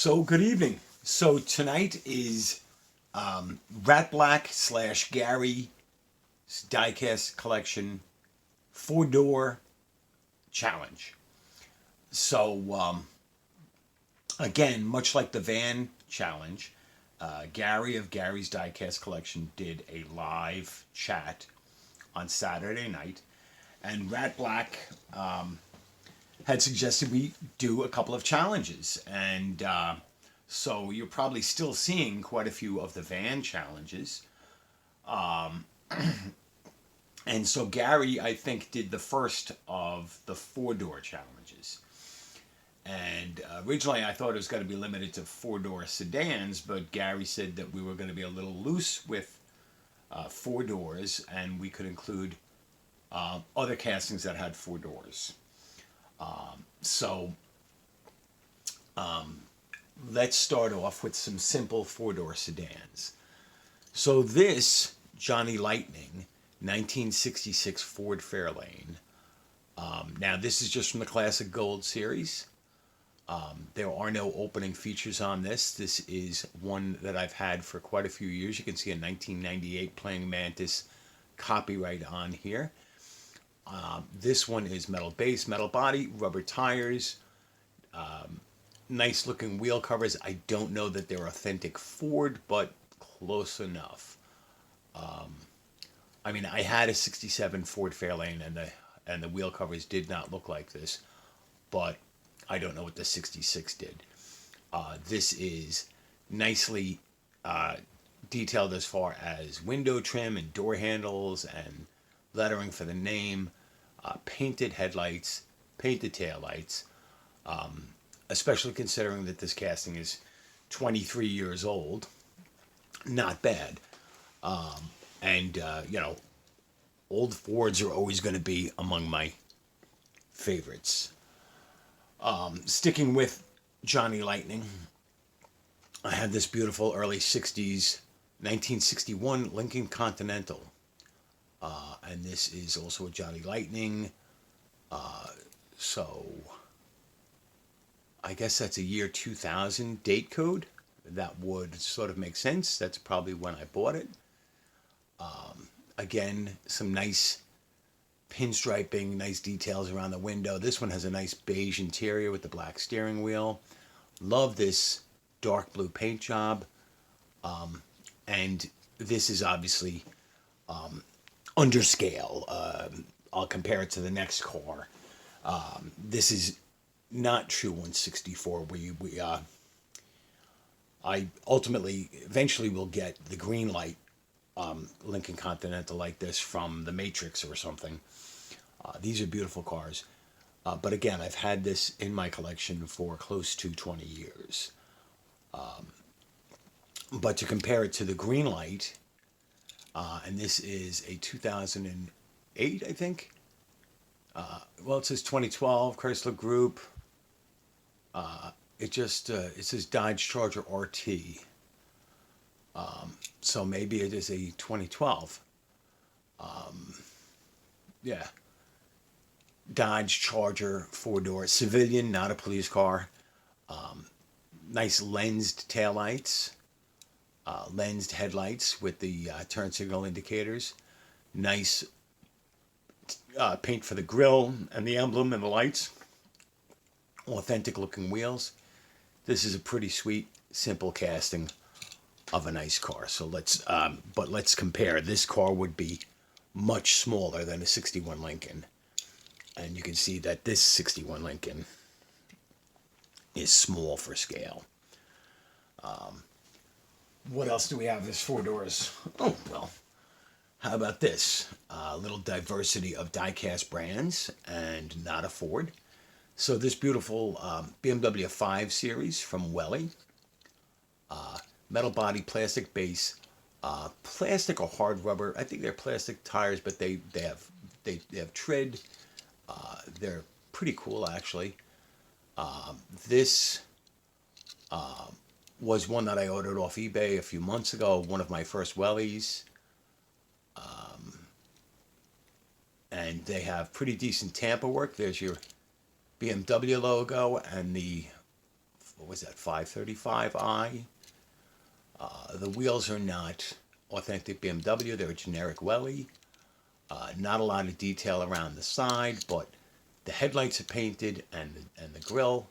So good evening. So tonight is RatBlack / Gary's Diecast collection 4-door challenge. So again, much like the van challenge, Gary of Gary's Diecast collection did a live chat on Saturday night, and RatBlack had suggested we do a couple of challenges, and so you're probably still seeing quite a few of the van challenges. And so Gary, I think, did the first of the 4-door challenges. And originally I thought it was going to be limited to 4-door sedans, but Gary said that we were going to be a little loose with 4 doors, and we could include other castings that had 4 doors. So let's start off with some simple 4-door sedans. So this Johnny Lightning 1966 Ford Fairlane. Now this is just from the Classic Gold series. There are no opening features on this. This is one that I've had for quite a few years. You can see a 1998 Playing Mantis copyright on here. This one is metal base, metal body, rubber tires, nice looking wheel covers. I don't know that they're authentic Ford, but close enough. I mean, I had a 67 Ford Fairlane, and the wheel covers did not look like this, but I don't know what the 66 did. This is nicely detailed as far as window trim and door handles and lettering for the name, painted headlights, painted taillights, especially considering that this casting is 23 years old. Not bad. And old Fords are always going to be among my favorites. Sticking with Johnny Lightning, I had this beautiful early 60s 1961 Lincoln Continental. And this is also a Johnny Lightning. So I guess that's a year 2000 date code. That would sort of make sense. That's probably when I bought it. Again, some nice pinstriping, nice details around the window. This one has a nice beige interior with the black steering wheel. Love this dark blue paint job. And this is obviously under scale. I'll compare it to the next car. This is not true 164. I ultimately, eventually will get the green light Lincoln Continental like this from the Matrix or something. These are beautiful cars. But again, I've had this in my collection for close to 20 years. But to compare it to the green light, and this is a 2008, I think. Well, it says 2012 Chrysler Group. It says Dodge Charger RT. So maybe it is a 2012. Yeah. Dodge Charger 4-door civilian, not a police car. Nice lensed taillights. Lensed headlights with the turn signal indicators. Nice paint for the grille and the emblem and the lights. Authentic looking wheels. This is a pretty sweet, simple casting of a nice car. So let's compare. This car would be much smaller than a 61 Lincoln. And you can see that this 61 Lincoln is small for scale. What else do we have? There's 4 doors. Oh, well, how about this? A little diversity of diecast brands and not a Ford. So this beautiful BMW 5 Series from Welly. Metal body, plastic base, plastic or hard rubber. I think they're plastic tires, but they have tread. They're pretty cool, actually. This was one that I ordered off eBay a few months ago. One of my first Wellies. And they have pretty decent tamper work. There's your BMW logo and the what was that, 535i. The wheels are not authentic BMW. They're a generic welly. Not a lot of detail around the side, but the headlights are painted and the grille.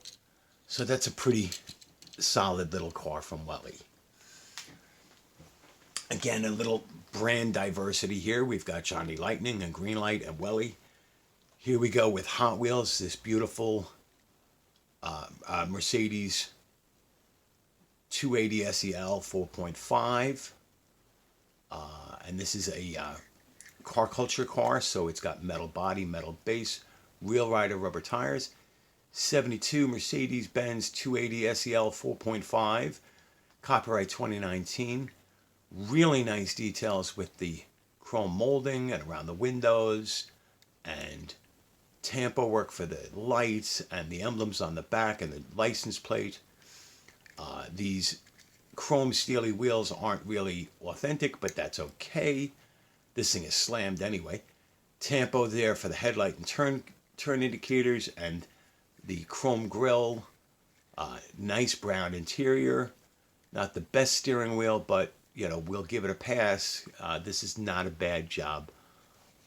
So that's a pretty solid little car from Welly. Again, a little brand diversity here. We've got Johnny Lightning and Greenlight and Welly. Here we go with Hot Wheels, this beautiful Mercedes 280 SEL 4.5. And this is a car culture car, so it's got metal body, metal base, Wheel Rider rubber tires. 72 Mercedes-Benz 280 SEL 4.5, copyright 2019. Really nice details with the chrome molding and around the windows, and tampo work for the lights and the emblems on the back and the license plate. These chrome steely wheels aren't really authentic, but that's okay. This thing is slammed anyway. Tampo there for the headlight and turn indicators, and the chrome grille. Nice brown interior. Not the best steering wheel, but you know, we'll give it a pass. This is not a bad job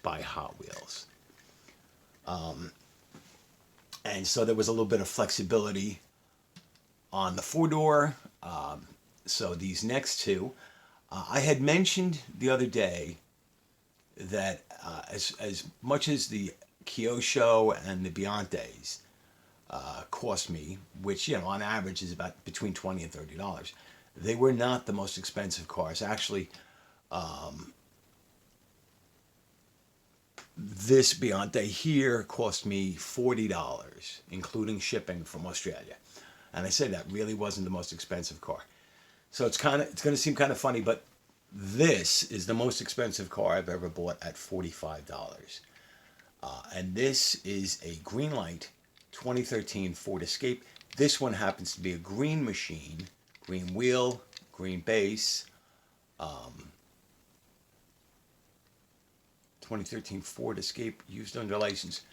by Hot Wheels. And so there was a little bit of flexibility on the four-door. So these next two, I had mentioned the other day that as much as the Kyosho and the Biontes cost me, which, you know, on average is about between $20 and $30, they were not the most expensive cars. Actually, this Bionte here cost me $40, including shipping from Australia. And I said that really wasn't the most expensive car. So it's going to seem kind of funny, but this is the most expensive car I've ever bought at $45. And this is a Greenlight 2013 Ford Escape. This one happens to be a green machine, green wheel, green base. 2013 Ford Escape, used under license.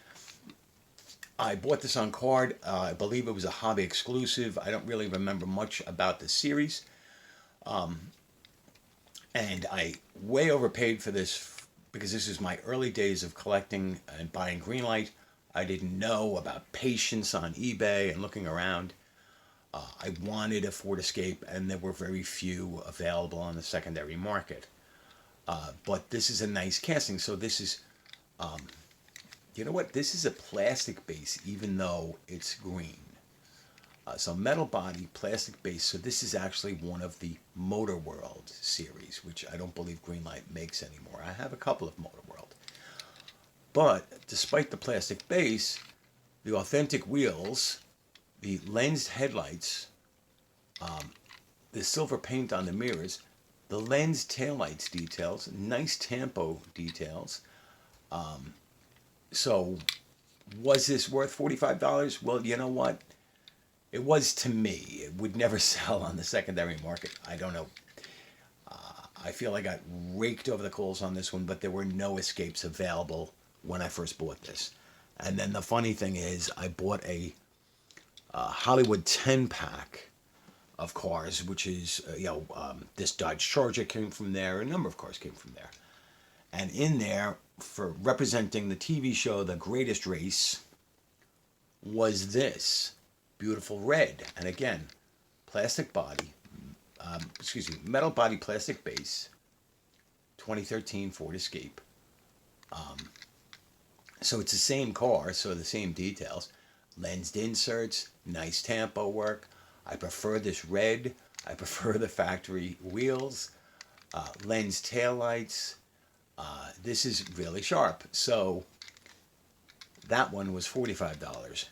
I bought this on card. I believe it was a hobby exclusive. I don't really remember much about the series. And I way overpaid for this because this is my early days of collecting and buying Greenlight. I didn't know about patience on eBay and looking around. I wanted a Ford Escape, and there were very few available on the secondary market. But this is a nice casting. So this is, you know what? This is a plastic base, even though it's green. So metal body, plastic base. So this is actually one of the Motor World series, which I don't believe Greenlight makes anymore. I have a couple of Motor World. But despite the plastic base, the authentic wheels, the lensed headlights, the silver paint on the mirrors, the lens taillights details, nice tampo details. So was this worth $45? Well, you know what? It was to me. It would never sell on the secondary market. I don't know. I feel I got raked over the coals on this one, but there were no Escapes available when I first bought this. And then the funny thing is, I bought a Hollywood 10-pack of cars, which is, this Dodge Charger came from there. A number of cars came from there. And in there, for representing the TV show The Greatest Race, was this beautiful red. And again, plastic body, metal body, plastic base, 2013 Ford Escape. So it's the same car, so the same details. Lensed inserts, nice tampo work. I prefer this red. I prefer the factory wheels. Lens taillights. This is really sharp. So that one was $45.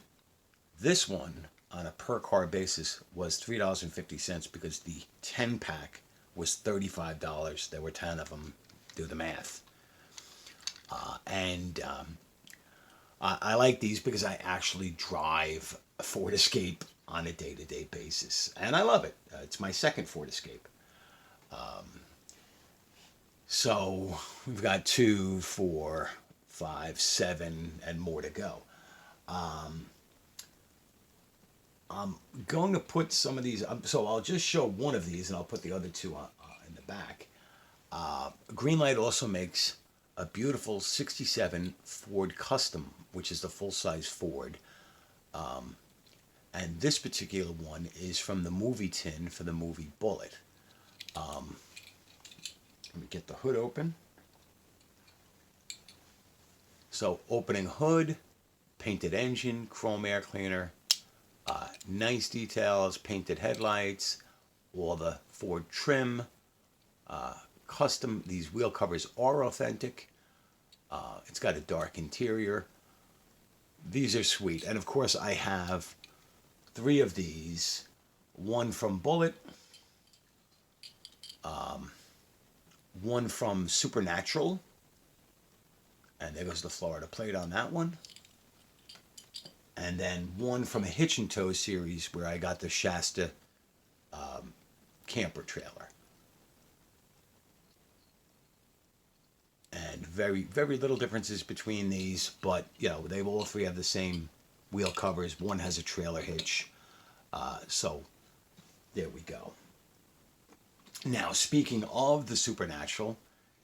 This one, on a per car basis, was $3.50 because the 10-pack was $35. There were 10 of them. Do the math. I like these because I actually drive a Ford Escape on a day-to-day basis. And I love it. It's my second Ford Escape. So we've got 2, 4, 5, 7, and more to go. I'm going to put some of these, so I'll just show one of these and I'll put the other two on, in the back. Greenlight also makes a beautiful 67 Ford Custom, which is the full-size Ford. And this particular one is from the movie tin for the movie Bullet. Let me get the hood open. So opening hood, painted engine, chrome air cleaner, nice details, painted headlights, all the Ford trim, custom. These wheel covers are authentic. It's got a dark interior. These are sweet. And of course I have 3 of these. One from Bullet, one from Supernatural, and there goes the Florida plate on that one. And then one from a Hitch and Tow series where I got the Shasta camper trailer. And very, very little differences between these, but you know, they all 3 have the same wheel covers. One has a trailer hitch. So there we go. Now, speaking of the Supernatural,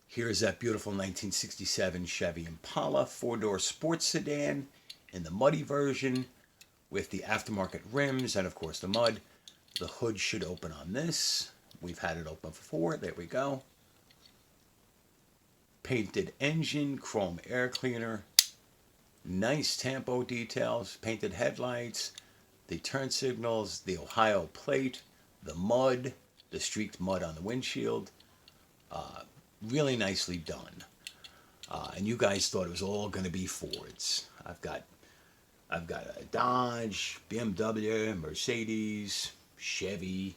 here's that beautiful 1967 Chevy Impala 4-door sports sedan in the muddy version with the aftermarket rims and, of course, the mud. The hood should open on this. We've had it open before. There we go. Painted engine, chrome air cleaner, nice tampo details, painted headlights, the turn signals, the Ohio plate, the mud, the streaked mud on the windshield. Really nicely done. And you guys thought it was all going to be Fords. I've got a Dodge, BMW, Mercedes, Chevy.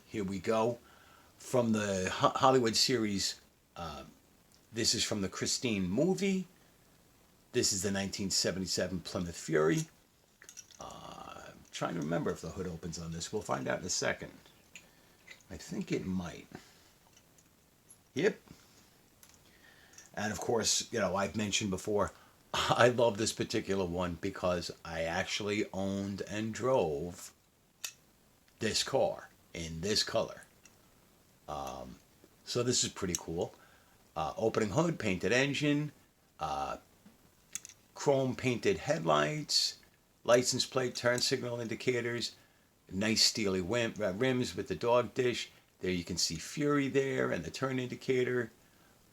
Here we go. From the Hollywood series, this is from the Christine movie. This is the 1977 Plymouth Fury. I'm trying to remember if the hood opens on this. We'll find out in a second. I think it might. Yep. And of course, you know, I've mentioned before, I love this particular one because I actually owned and drove this car in this color. So this is pretty cool. Opening hood, painted engine, chrome painted headlights, license plate, turn signal indicators, nice steely rims with the dog dish. There you can see Fury there and the turn indicator.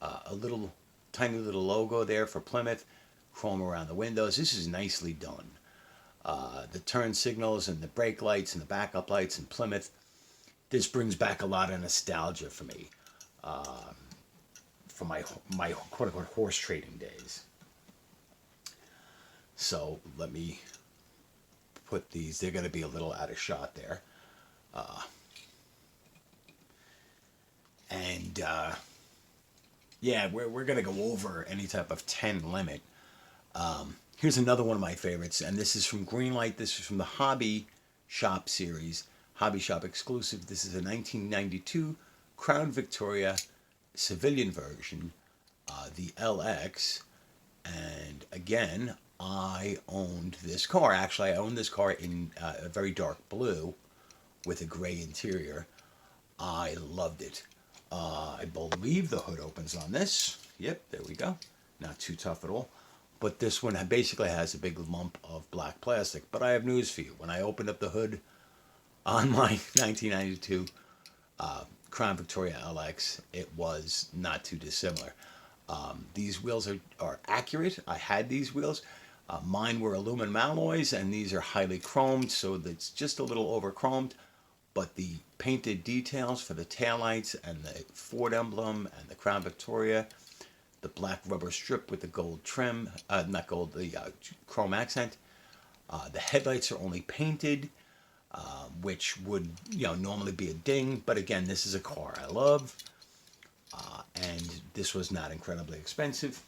A little tiny little logo there for Plymouth. Chrome around the windows. This is nicely done. The turn signals and the brake lights and the backup lights in Plymouth. This brings back a lot of nostalgia for me. From my quote-unquote horse trading days. So let me put these. They're going to be a little out of shot there. Yeah, we're going to go over any type of 10 limit. Here's another one of my favorites, and this is from Greenlight. This is from the Hobby Shop series, Hobby Shop exclusive. This is a 1992 Crown Victoria civilian version, the LX. And again, I owned this car. Actually, I owned this car in a very dark blue with a gray interior. I loved it. I believe the hood opens on this. Yep, there we go. Not too tough at all. But this one basically has a big lump of black plastic. But I have news for you. When I opened up the hood on my 1992 Crown Victoria LX, it was not too dissimilar. These wheels are accurate. I had these wheels. Mine were aluminum alloys, and these are highly chromed, so that's just a little over chromed. But the painted details for the taillights and the Ford emblem and the Crown Victoria, the black rubber strip with the gold trim, not gold, the chrome accent. The headlights are only painted, which would, normally be a ding. But again, this is a car I love, and this was not incredibly expensive.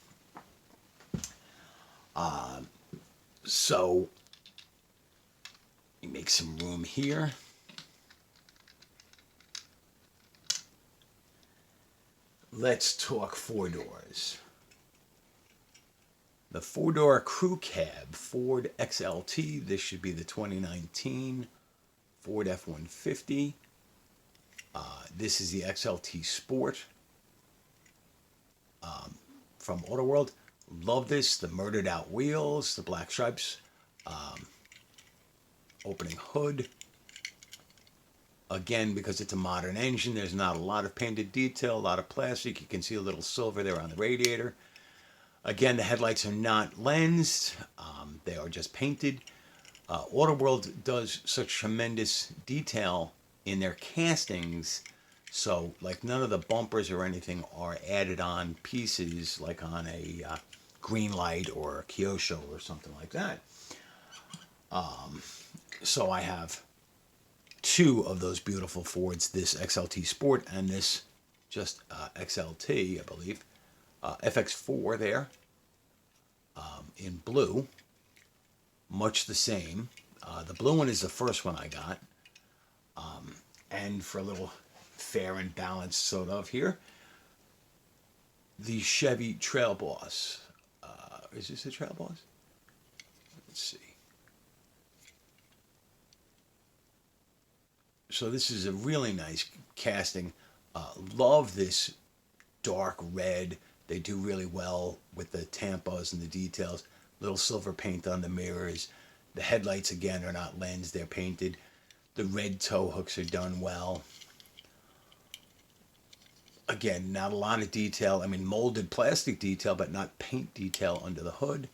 So, you make some room here. Let's talk 4 doors. The four-door crew cab Ford XLT. This should be the 2019 Ford F-150. This is the XLT Sport from Auto World. Love this. The murdered out wheels, the black stripes, opening hood. Again, because it's a modern engine, there's not a lot of painted detail, a lot of plastic. You can see a little silver there on the radiator. Again, the headlights are not lensed. They are just painted. Auto World does such tremendous detail in their castings. So, like, none of the bumpers or anything are added on pieces, like on a green light or a Kyosho or something like that. So I have two of those beautiful Fords, this XLT Sport and this just XLT, I believe. FX4 there in blue, much the same. The blue one is the first one I got. And for a little fair and balanced sort of here, the Chevy Trail Boss. Is this a Trail Boss? Let's see. So this is a really nice casting. Love this dark red. They do really well with the tampos and the details. Little silver paint on the mirrors. The headlights, again, are not lensed. They're painted. The red tow hooks are done well. Again, not a lot of detail. I mean, molded plastic detail, but not paint detail under the hood.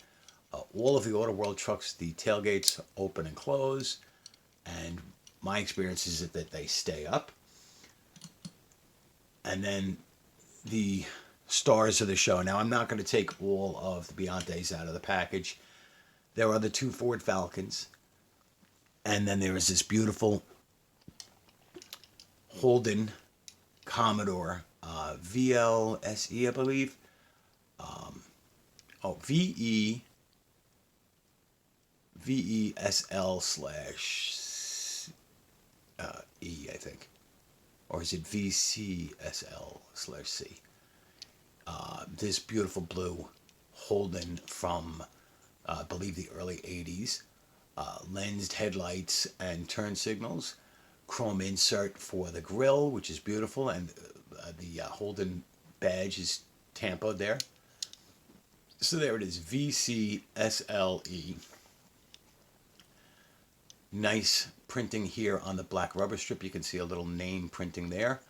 All of the Auto World trucks, the tailgates open and close. And my experience is that they stay up. And then the stars of the show. Now, I'm not going to take all of the Biontes out of the package. There are the two Ford Falcons. And then there is this beautiful Holden Commodore VLSE, I believe. VESL slash E, I think. Or is it VCSL slash C? This beautiful blue Holden from, I believe, the early 80s. Lensed headlights and turn signals. Chrome insert for the grille, which is beautiful. And the Holden badge is tampoed there. So there it is, VCSLE. Nice printing here on the black rubber strip. You can see a little name printing there.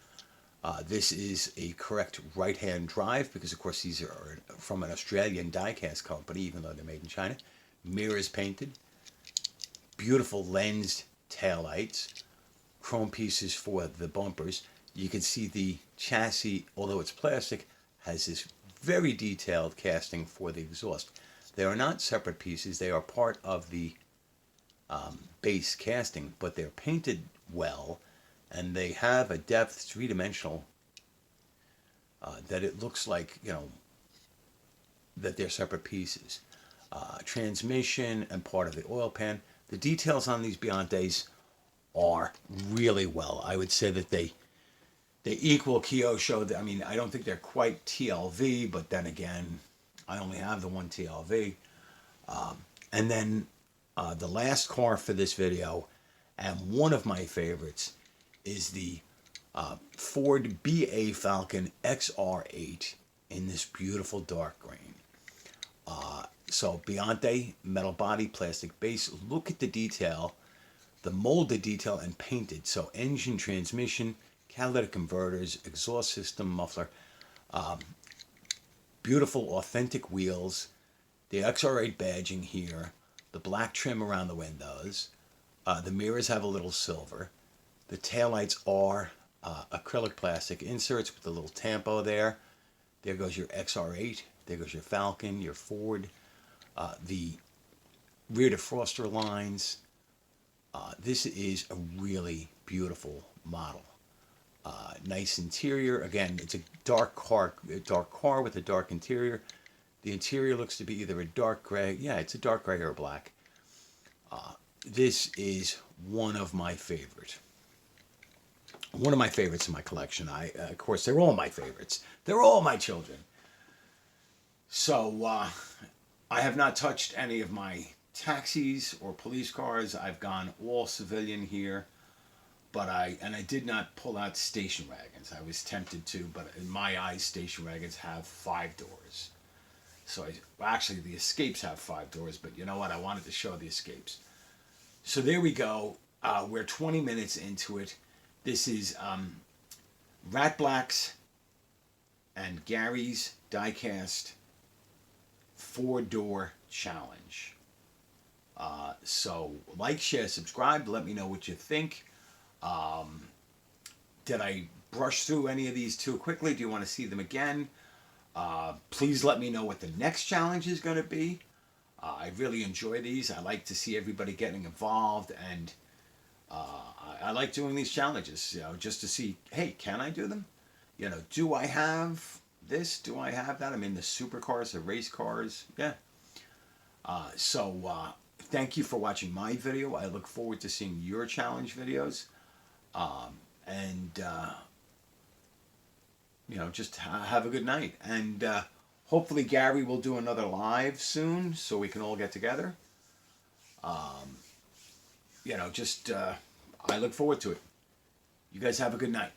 This is a correct right-hand drive because, of course, these are from an Australian diecast company, even though they're made in China. Mirrors painted. Beautiful lensed taillights. Chrome pieces for the bumpers. You can see the chassis, although it's plastic, has this very detailed casting for the exhaust. They are not separate pieces. They are part of the base casting, but they're painted well, and they have a depth, three-dimensional, that it looks like, you know, that they're separate pieces. Transmission and part of the oil pan. The details on these Biontes are really well. I would say that they equal Kyosho. I mean, I don't think they're quite TLV, but then again, I only have the one TLV. And then the last car for this video, and one of my favorites, is the Ford Ba Falcon Xr8 in this beautiful dark green. So Bionte, metal body, plastic base. Look at the detail, the molded detail and painted. So engine, transmission, catalytic converters, exhaust system, muffler. Beautiful, authentic wheels. The XR8 badging here. The black trim around the windows. The mirrors have a little silver. The taillights are acrylic plastic inserts with the little tampo there. There goes your XR8. There goes your Falcon, your Ford. The rear defroster lines. This is a really beautiful model. Nice interior. Again, it's a dark car with a dark interior. The interior looks to be either a dark gray. Yeah, it's a dark gray or black. This is one of my favorites. One of my favorites in my collection. Of course, they're all my favorites. They're all my children. So, I have not touched any of my taxis or police cars. I've gone all civilian here, but I did not pull out station wagons. I was tempted to, but in my eyes, station wagons have 5 doors. So actually the Escapes have 5 doors, but you know what? I wanted to show the Escapes. So there we go. We're 20 minutes into it. This is RatBlack's and Gary's Diecast 4-door challenge. So like, share, subscribe. Let me know what you think. Did I brush through any of these too quickly? Do you want to see them again? Please let me know what the next challenge is going to be. I really enjoy these. I like to see everybody getting involved, and I like doing these challenges, you know, just to see, hey, can I do them? You know, do I have this? Do I have that? I'm in the supercars, the race cars. Yeah. So thank you for watching my video. I look forward to seeing your challenge videos. And you know, just have a good night. And hopefully Gary will do another live soon so we can all get together. You know, just I look forward to it. You guys have a good night.